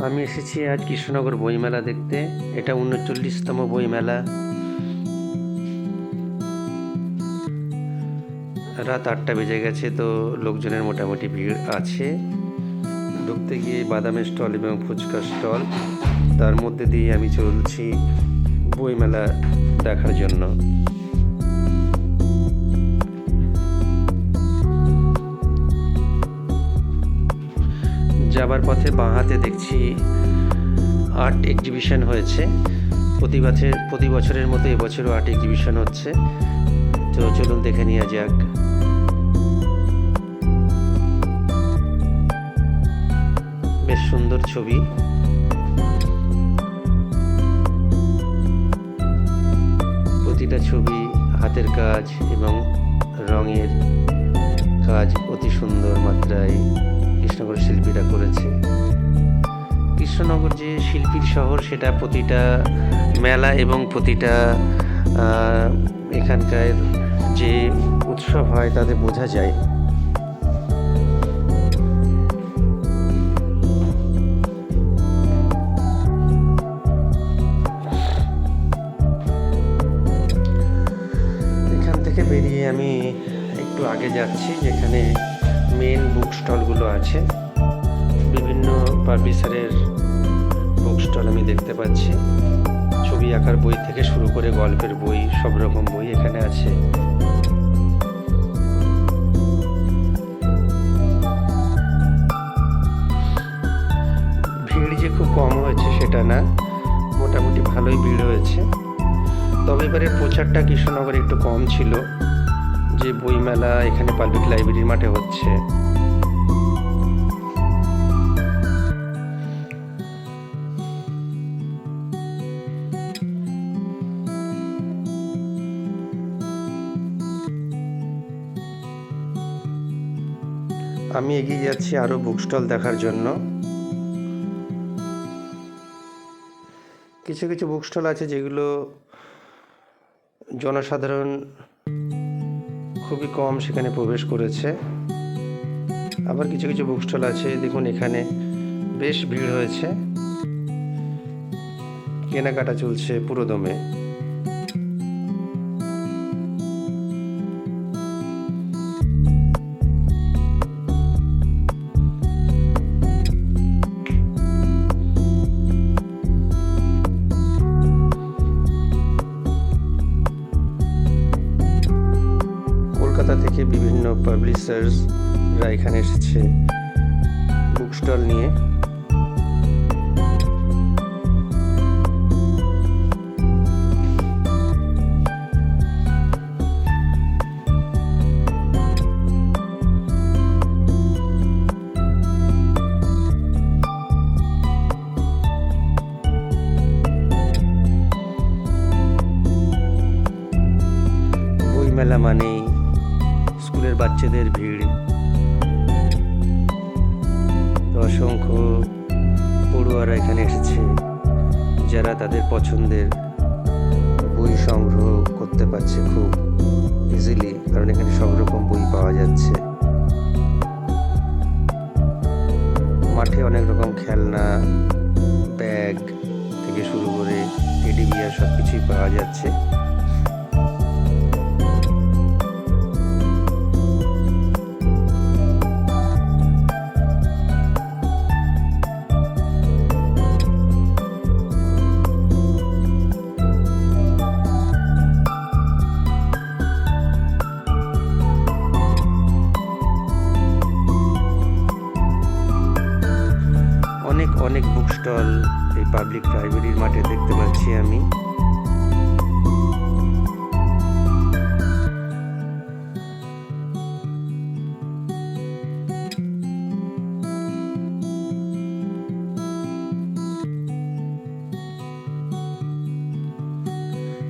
আমি এসেছি আজ কৃষ্ণনগর বইমেলা দেখতে। এটা ৩৯তম বইমেলা। রাত ৮টা বেজে গেছে, তো লোকজনের মোটামুটি ভিড় আছে। ঢুকতে গিয়ে বাদামের স্টল এবং ফুচকার স্টল, তার মধ্যে দিয়ে আমি চলছি বইমেলা দেখার জন্য। যাবার পথে বাঁ হাতে দেখছি আর্ট এক্সিবিশন হয়েছে। প্রতি বছরের মতো এবছরও আর্ট এক্সিবিশন হচ্ছে, তো চলুন দেখে নেওয়া যাক। বেশ সুন্দর ছবি। প্রতিটা ছবি হাতের কাজ এবং রঙের কাজ অতি সুন্দর মাত্রায় কৃষ্ণনগর শিল্পীরা করেছে। কৃষ্ণনগর যে শিল্পীর শহর, সেটা প্রতিটা মেলা এবং প্রতিটা এখানকার যে উৎসব হয় তাতে বোঝা যায়। এখান থেকে বেরিয়ে আমি একটু আগে যাচ্ছি, যেখানে মেন বুক স্টলগুলো আছে। বিভিন্ন পাবলিশারের বুক স্টল আমি দেখতে পাচ্ছি। ছবি আঁকার বই থেকে শুরু করে গল্পের বই, সব রকম বই এখানে আছে। ভিড় যে খুব কম হয়েছে সেটা না, মোটামুটি ভালোই ভিড় হয়েছে। তবে এবারের প্রচারটা কৃষ্ণনগরে একটু কম ছিল, যে বইমেলা এখানে পাবলিক লাইব্রেরির মাঠে হচ্ছে। আমি এগিয়ে যাচ্ছি আরও বুক স্টল দেখার জন্য। কিছু কিছু বুক স্টল আছে যেগুলো জনসাধারণ খুবই কম সেখানে প্রবেশ করেছে। আবার কিছু কিছু বুক স্টল আছে, দেখুন এখানে বেশ ভিড় হয়েছে, কেনাকাটা চলছে পুরোদমে। কলকাতা থেকে বিভিন্ন পাবলিশার্সরা এখানে এসেছে বুক স্টল নিয়ে। বইমেলা মানেই স্কুলের বাচ্চাদের ভিড়। অসংখ্য পড়ুয়ারা এখানে এসেছে, যারা তাদের পছন্দের বই সংগ্রহ করতে পারছে খুব ইজিলি, কারণ এখানে সব রকম বই পাওয়া যাচ্ছে। মাঠে অনেক রকম খেলনা, ব্যাগ থেকে শুরু করে টেডি বিয়ার সব কিছুই পাওয়া যাচ্ছে। অনেক অনেক বুক স্টল এই পাবলিক লাইব্রেরির মাঠে দেখতে পাচ্ছি আমি।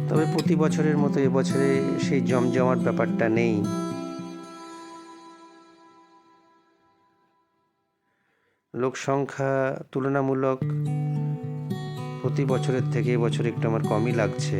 তবে প্রতি বছরের মতো এবছরে সেই জমজমাট ব্যাপারটা নেই। লোক সংখ্যা তুলনামূলক প্রতি বছরের থেকে এবছর একটু আমার কমই লাগছে।